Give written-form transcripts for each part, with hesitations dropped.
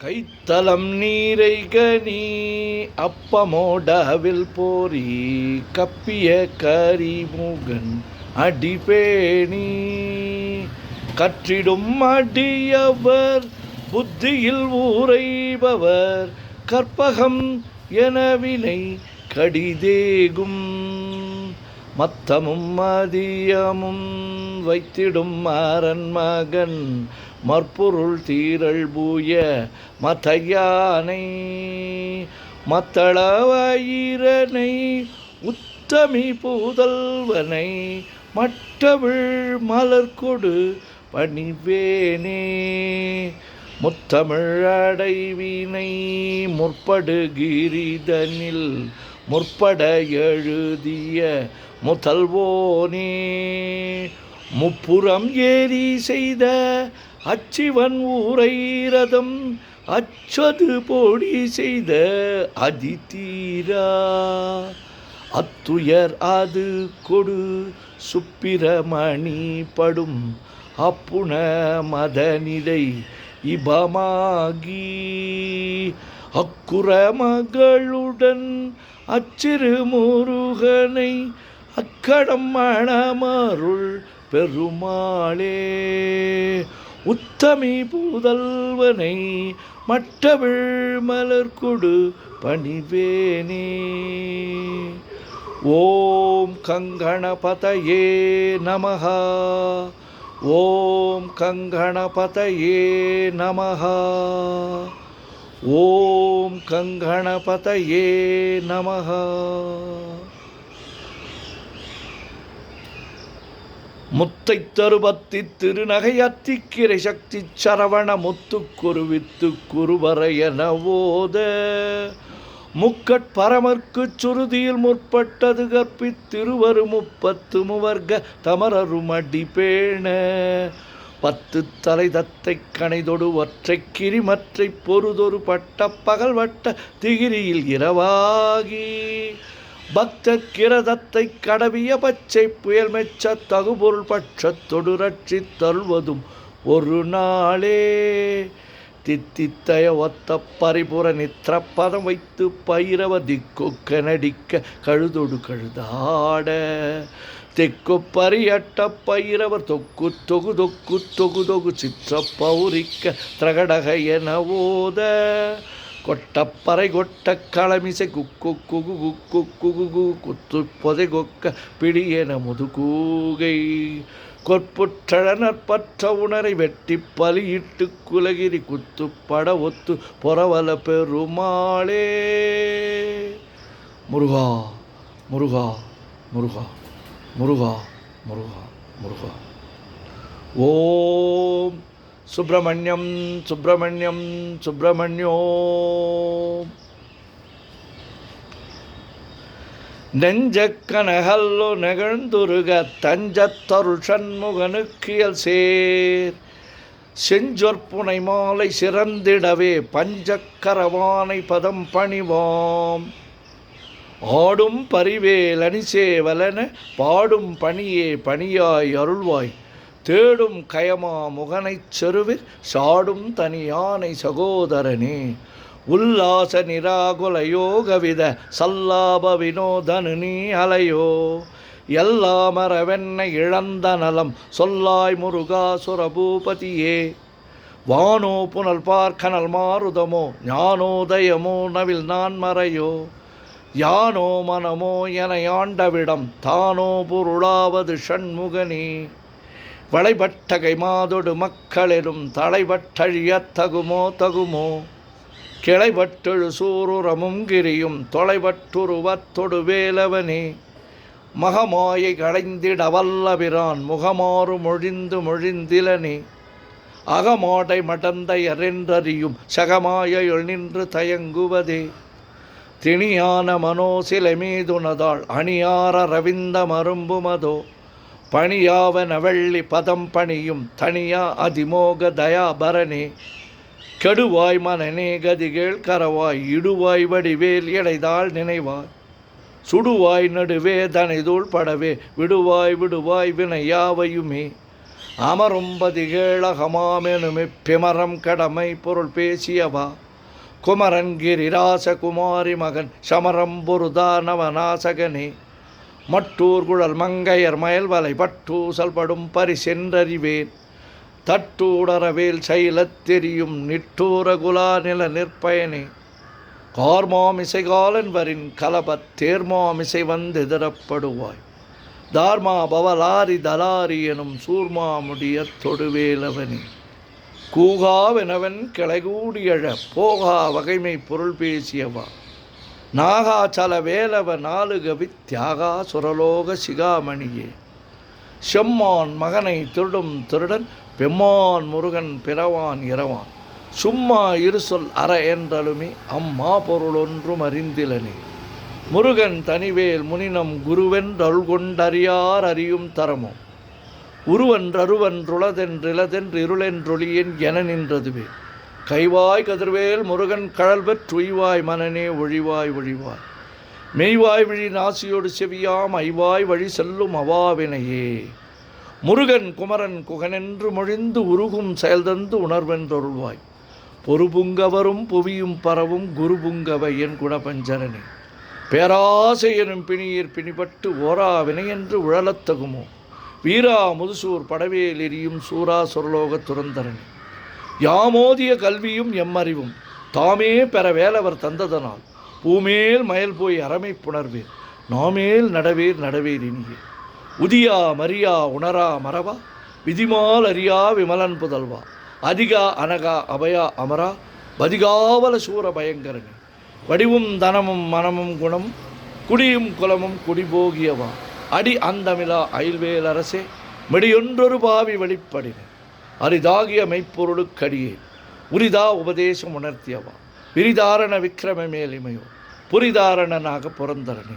கைத்தலம் நீரை கனி அப்பமோடவில் போரி கப்பிய கரிமுகன் அடிபேணி கற்றிடும் அடியவர் புத்தியில் ஊரைபவர் கற்பகம் எனவினை கடிதேகும் மத்தமும் மதியமும் வைத்திடும் அரண்மகன் மற்பொருள் தீரள் பூய மதையானை மத்தளவயிரனை உத்தமி புதல்வனை மட்டவிழ் மலர்கொடு பணிவேனே முத்தமிழ் அடைவினை முற்படுகிரிதனில் முற்பட எழுதிய முதல்வோனே முப்புறம் ஏறி செய்த அச்சிவன் ஊரை ரதம் அச்சது போடி செய்த அதிதீரா அத்துயர் அது கொடு சுப்பிரமணி படும் அப்புண மதனிடை இபமாகி அக்குற மகளுடன் அச்சிறு முருகனை அக்கடம் மணமருள் பெருமாளே உத்தமி புதல்வனை மட்டவிழ் மலர்கொடு பணிவேனே. ஓம் கங்கணபதயே நமஹ. ஓம் கங்கணபதயே நமஹ. ஓம் கங்கணபதயே நமஹ. முத்தை தருபத்தி திருநகை அத்திக்கிரை சக்தி சரவண முத்துக்குருவித்து குருவரையன ஓத முக்கட்பரமர்க்கு சுருதியில் முற்பட்டது கற்பித்திருவரு முப்பத்து முவர்க தமரருமடி பேண பத்து தலை தத்தை கணைதொடு ஒற்றை கிரிமற்றை பொருதொரு பட்ட பகல் வட்ட திகிரியில் இரவாகி பக்த கிரதத்தை கடவிய பச்சை புயல் மெச்ச தகுபொருள் பட்சத்தொடு ரட்சி தருவதும் ஒரு நாளே தித்தித்தய ஒத்த பரிபுற நித்திரப்பதம் வைத்து பைரவ திக்கொக்க நடிக்க கழுதொடு கழுதாட தெக்கு பரியட்ட பைரவர் தொக்கு தொகு தொக்கு தொகு தொகு சிற்ற பௌரிக்க திரகடக என ஓத கொட்டப்பறை கொட்ட களமிசை குக்கு குகு குக்கு குகு குத்து பொதை கொக்க பிடியென முதுகூகை கொற்புற்றழற்பற்ற உணரை வெட்டி பலியிட்டு குலகிரி குத்து பட ஒத்து பொறவல பெருமாளே. முருகா முருகா முருகா முருகா முருகா முருகா. ஓம் சுப்பிரமணியம் சுப்பிரமணியம் சுப்பிரமணியோ. நெஞ்சக்கனகல்லோ நெகழ்ந்துருக தஞ்சத்தருள் சண்முகனுக்கியல் சேர் செஞ்சொற்புனை மாலை சிறந்திடவே பஞ்சக்கரவானை பதம் பணிவாம் ஆடும் பரிவேல் அணிசேவலன பாடும் பணியே பணியாய் அருள்வாய் தேடும் கயமா முகனைச் செருவிற் சாடும் தனியானை சகோதரனே உல்லாச நிராகுல யோகவித சல்லாப வினோதனு நீ அலையோ எல்லாமரவென்னை இழந்த நலம் சொல்லாய் முருகாசுர பூபதியே வானோ புனல் பார்க்கனல் மாருதமோ ஞானோதயமோ நவில் நான் மறையோ யானோ மனமோ என யாண்டவிடம் தானோ பொருளாவது ஷண்முகனே வளைபட்டகை மாதொடு மக்களெனும் தலைபட்டழியத் தகுமோ தகுமோ கிளைபட்டெழு சூருரமும் கிரியும் தொலைபட்டுருவத்தொடு வேலவனே மகமாயை களைந்திட வல்லபிரான் முகமாறு மொழிந்து மொழிந்திலனே அகமாடை மடந்தையரென்றறியும் சகமாயையுள் நின்று தயங்குவதே திணியான மனோசிலை மீதுனதாள் அணியார ரவிந்த மரும்புமதோ பணியாவன வெள்ளி பதம் பணியும் தனியா அதிமோக தயாபரணே கெடுவாய் மனநே கதிகேள் கரவாய் இடுவாய் வடிவேல் இடைதாள் நினைவாய் சுடுவாய் நடுவே தனைதூள் படவே விடுவாய் விடுவாய் வினையாவையுமே அமரும்பதி கேளகமாமெனுமி பிமரம் கடமை பொருள் பேசியவா குமரன்கிரிராச குமாரி மகன் சமரம்பொருதானவநாசகனே மட்டூர் குழல் மங்கையர் மயல்வலை பட்டூசல் படும் பரிசென்றறிவேன் தட்டூடரவேல் சைலத்தெரியும் நிட்டூர குலா நில நிற்பயனே கார்மாமிசைகாலன் வரின் கலபத் தேர்மாமிசை வந்தெதிரப்படுவாய் தார்மா பவலாரி தலாரி எனும் சூர்மா முடிய தொடுவேலவனே கூகாவெனவன் கிளைகூடியழ போகா வகைமை பொருள் பேசியவா நாகாச்சல வேலவ நாலுகவி தியாகா சுரலோக சிகாமணியே செம்மான் மகனை திருடும் திருடன் பெம்மான் முருகன் பிறவான் இரவான் சும்மா இருசொல் அற என்றலுமே அம்மா பொருளொன்றும் அறிந்திலனே முருகன் தனிவேல் முனினம் குருவென்றருள்கொண்டறியார் அறியும் தரமோ உருவன்றருவன்றுளதென்றிலதென்றிருளென்றொளியன் என நின்றதுவே கைவாய் கதிர்வேல் முருகன் கழல் பெற்றுய்வாய் மனனே ஒழிவாய் ஒழிவாய் மெய்வாய் விழி நாசியோடு செவியாம் ஐவாய் வழி செல்லும் அவாவினையே முருகன் குமரன் குகனென்று மொழிந்து உருகும் செயல்தந்து உணர்வென்றொருள்வாய் பொறுபுங்கவரும் புவியும் பரவும் குருபுங்கவ என் குணபஞ்சரனே பேராசை எனும் பிணியீர் பிணிபட்டு ஓரா வினையென்று உழலத்தகுமோ வீரா முதுசூர் படவேல் எரியும் சூரா சுரலோக துரந்தரனே யாமோதிய கல்வியும் எம்மறிவும் தாமே பெற வேலவர் தந்ததனால் பூமேல் மயல் போய் அறமை புணர்வேர் நாமேல் நடவேர் நடவேர் இனியே உதியா மரியா உணரா மரவா விதிமால் அறியா விமலன் புதல்வா அதிகா அனகா அபயா அமரா பதிகாவல சூர பயங்கரனே வடிவும் தனமும் மனமும் குணம் குடியும் குலமும் குடிபோகியவா அடி அந்தமிலா அயில்வேல் அரசே மெடியொன்றொரு பாவி வெளிப்படின அரிதாகிய மெய்ப்பொருளுக்கடியே உரிதா உபதேசம் உணர்த்தியவா விரிதாரண விக்கிரம மேலிமையோ புரிதாரணனாக புரந்தரனே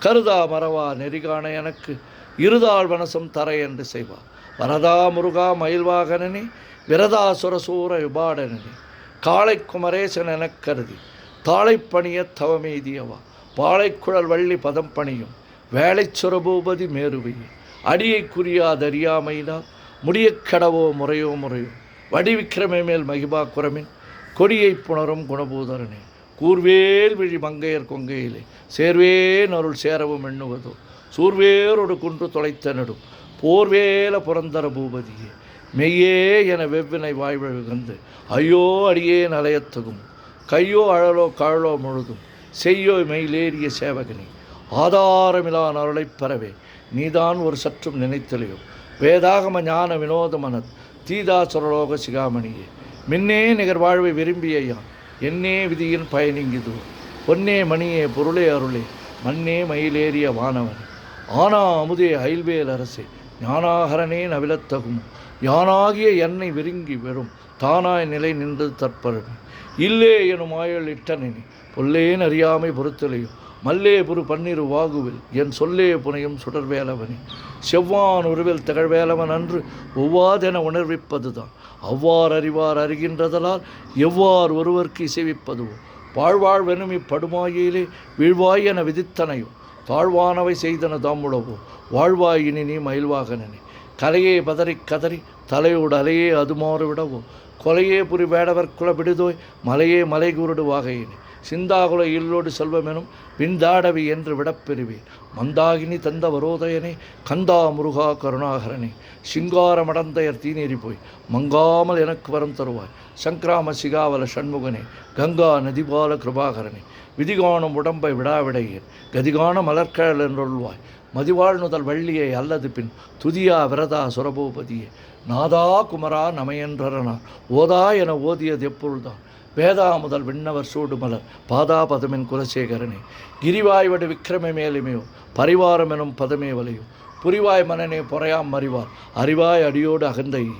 கருதா மறவா நெறிகாண எனக்கு இருதாள் வனசம் தர என்று செய்வா வரதா முருகா மயில்வாகனனே விரதா சுரசூர விபாடனனே காளை குமரேசன் எனக் கருதி தாளைப்பணிய தவமெய்தியவா பாளைக்குழல் வள்ளி பதம் பணியும் வேலை சுரபூபதி மேருவையே அடியை குறியாதறியாமையினால் முடியக் கடவோ முறையோ முறையோ வடிவிக்கிரமை மேல் மகிபா குரமின் கொடியை புணரும் குணபூதரனே கூர்வேல் விழி மங்கையர் கொங்கையிலே சேர்வேன் அருள் சேரவும் எண்ணுவதோ சூர்வேரோடு குன்று தொலைத்த நெடும் போர்வேல புரந்தர பூபதியே மெய்யே என வெவ்வினை வாய்வழுகந்து ஐயோ அடியே நலையத்தகும் கையோ அழலோ கழலோ முழுதும் செய்யோ மெயிலேறிய சேவகனே ஆதாரமிலான அருளைப் பெறவே நீதான் ஒரு சற்றும் நினைத்தலையோ வேதாகம ஞான வினோதமனத் தீதாசுரலோக சிகாமணியே மின்னே நிகர் வாழ்வை விரும்பியான் என்னே விதியின் பயனிங்கிது பொன்னே மணியே பொருளே அருளே மண்ணே மயிலேறிய வானவன் ஆனா அமுதே அயில்வேல் அரசே ஞானாகரனே நவிலத்தகும் யானாகிய என்னை விருங்கி வெறும் தானாய் நிலை நின்றது தற்பரமே இல்லே எனும் ஆயல் இட்டனே பொல்லேன் அறியாமை பொறுத்தலையோ மல்லே புரு பன்னிரு வாகுவில் என் சொல்லே புனையும் சுடர்வேலவனே செவ்வான் உருவில் திகழ்வேலவன் அன்று ஒவ்வாதென உணர்விப்பதுதான் அவ்வாறு அறிவார் அறிகின்றதலால் எவ்வாறு ஒருவருக்கு இசைவிப்பதுவோ வாழ்வாழ்வெனும் இப்படுமாயிலே வீழ்வாய் என விதித்தனையோ தாழ்வானவை செய்தன தாமுழவோ வாழ்வாய் இனி நீ மயில்வாகனனே கலையே பதறி கதறி தலையோடு அலையே அதுமாறு விடவோ கொலையே புரி வேடவர் குல விடுதோய் மலையே மலை குருடு வாகையினே சிந்தாகுல இல்லோடு செல்வமெனும் விந்தாடவி என்று விடப்பெறுவேன் மந்தாகினி தந்த வரோதயனே கந்தா முருகா கருணாகரனே சிங்கார மடந்தையர் தீநேறி போய் மங்காமல் எனக்கு வரம் தருவாய் சங்கிராம சிகாவல சண்முகனே கங்கா நதிபால கிருபாகரனே விதிகாணும் உடம்பை விடாவிடையேன் கதிகான மலர்கழல் என்றொள்வாய் மதிவாழ் நுதல் வள்ளியை அல்லது பின் துதியா விரதா சுரபூபதியே நாதா குமரா நமையன்றரனா ஓதா என ஓதியது எப்பொழுதுதான் வேதா முதல் விண்ணவர் சூடுமலர் பாதாபதமென் குலசேகரனே கிரிவாய்வடு விக்கிரம மேலுமையோ பரிவாரம் எனும் பதமே வலையோ புரிவாய் மனனே பொறையாம் அறிவார் அறிவாய் அடியோடு அகந்தையே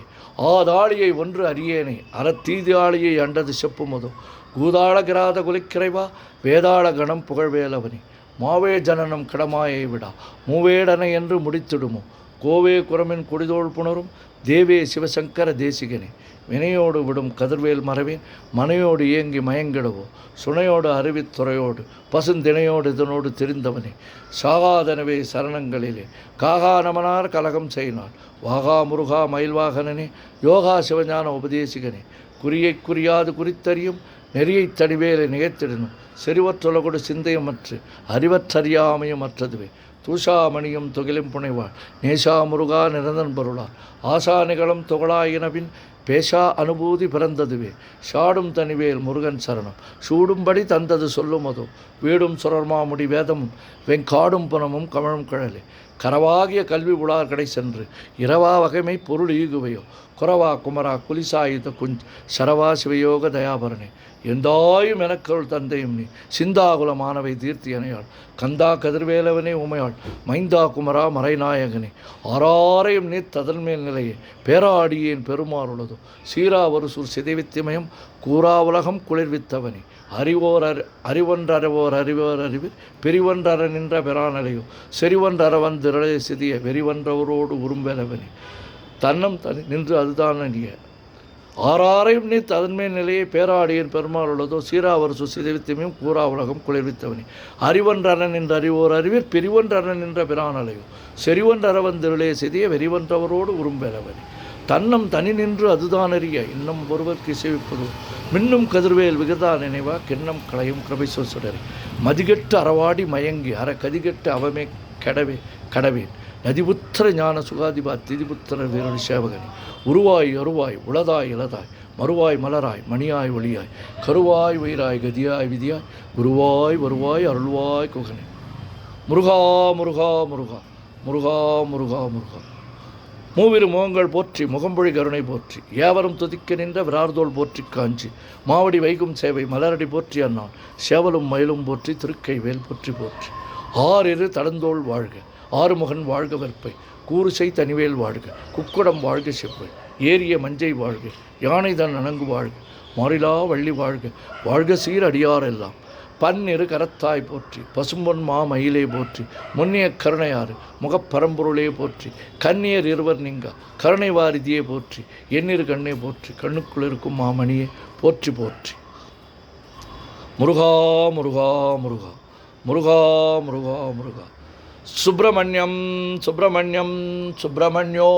ஆதாளியை ஒன்று அறியேனே அறத்தீதாளியை அண்டது செப்புமதோ கூதாள கிராத குலிக்கிறைவா வேதாள கணம் புகழ்வேலவனே மாவே ஜனனம் கடமாயை விடா மூவேடனை என்று முடித்திடுமோ கோவே குரமின் குடிதோள் புணரும் தேவே சிவசங்கர தேசிகனே வினையோடு விடும் கதிர்வேல் மறவேன் மனையோடு இயங்கி மயங்கிடவோ சுனையோடு அறிவித்துறையோடு பசுந்தினையோடு இதனோடு தெரிந்தவனே சாகாதனவே சரணங்களிலே காகா நமனார் கலகம் செய்யினான் வாகா முருகா மயில்வாகனனே யோகா சிவஞான உபதேசிகனே குறியை குறியாது குறித்தறியும் நெறியை தடிவேலை நிகழ்த்திடணும் செறிவற்றுலகொடு சிந்தையமற்று அறிவற்றறியாமையும் அற்றதுவே தூஷாமணியும் துகிலும் புனைவாள் நேஷா முருகா நிரந்தன் பொருளா ஆசா நிகழும் துகளாயினபின் பேஷா அனுபூதி பிறந்ததுவே ஷாடும் தனிவேல் முருகன் சரணம் சூடும்படி தந்தது சொல்லும் அதோ வீடும் சுரர்மாமுடி வேதமும் வெங்காடும் புனமும் கமழும் கழலே கரவாகிய கல்வி உளார் கடை சென்று இரவா வகைமை பொருள் ஈகுவையோ குறவா குமரா குலிசாயுத குஞ்ச் சரவா சிவயோக தயாபரணே எந்தாயும் எனக்கருள் தந்தையும் நீ சிந்தாகுல மாணவை தீர்த்தி அணையாள் கந்தா கதிர்வேலவனே உமையாள் மைந்தா குமரா மறைநாயகனே ஆறாரையும் நீ ததன்மேல் நிலையே பேராடியேன் பெருமாறுள்ளதோ சீரா ஒரு சூர் சிதைவித்திமயம் கூறா உலகம் குளிர்வித்தவனே அறிவோர் அறிவிர் பெரிவொன்றற நின்ற பெறானலையோ செறிவொன்றற வந்திரளை சிதிய வெறிவன்றவரோடு உரும்பெலவனே தன்னம் தனி நின்று அதுதான் அணிய ஆறாரையும் நீ அதன்மேல் நிலையை பேராடியன் பெருமாள் உள்ளதோ சீராவர் சுசிதவித்தமையும் கூறா உலகம் குளிர்வித்தவனே அறிவொன்றரணன் என்று அறிவோர் அறிவிர் பிரிவொன்றரணன் என்ற பிரானலையோ செறிவொன்றரவந்திருளே சிதிய வெறிவன்றவரோடு உரும்பெலவனே தன்னம் தனி நின்று அதுதான் அறிய இன்னும் ஒருவருக்கு இசைவிப்பதோ மின்னும் கதிர்வேல் விகதா நினைவா கிண்ணம் களையும் கிருபை சுடரை மதிகெட்டு அறவாடி மயங்கி கதிகெட்டு அவமே கடவேன் நதிபுத்திர ஞான சுகாதிபா திதிபுத்திர வீரன் சேவகனே உருவாய் அருவாய் உளதாய் இளதாய் மறுவாய் மலராய் மணியாய் ஒளியாய் கருவாய் உயிராய் கதியாய் விதியாய் குருவாய் வருவாய் அருள்வாய் குகனே முருகா முருகா முருகா முருகா முருகா முருகா மூவிரு முகங்கள் போற்றி முகம்பொழி கருணை போற்றி ஏவரும் துதிக்க நின்ற விரார்தோள் போற்றி காஞ்சி மாவடி வைகும் சேவை மலரடி போற்றி அண்ணான் சேவலும் மயிலும் போற்றி திருக்கை வேல் போற்றி போற்றி ஆறிரு தடந்தோள் வாழ்க ஆறுமுகன் வாழ்க வெற்பை கூறுசை தனிவேல் வாழ்க குக்குடம் வாழ்க செவ்வை ஏரிய மஞ்சை வாழ்க யானை தன் அணங்கு வாழ்க மாறிலா வள்ளி வாழ்க வாழ்க சீர் அடியாரெல்லாம் பன்னிரு கரத்தாய் போற்றி பசும்பொன் மயிலே போற்றி முன்னிய கருணையாறு முகப்பரம்பொருளே போற்றி கன்னியர் இருவர் நீங்க கருணை வாரிதியே போற்றி எண்ணிரு கண்ணே போற்றி கண்ணுக்குள் இருக்கும் மாமணியே போற்றி போற்றி முருகா முருகா முருகா முருகா முருகா முருகா சுப்பிரமணியம் சுப்பிரமணியம் சுப்பிரமணியோ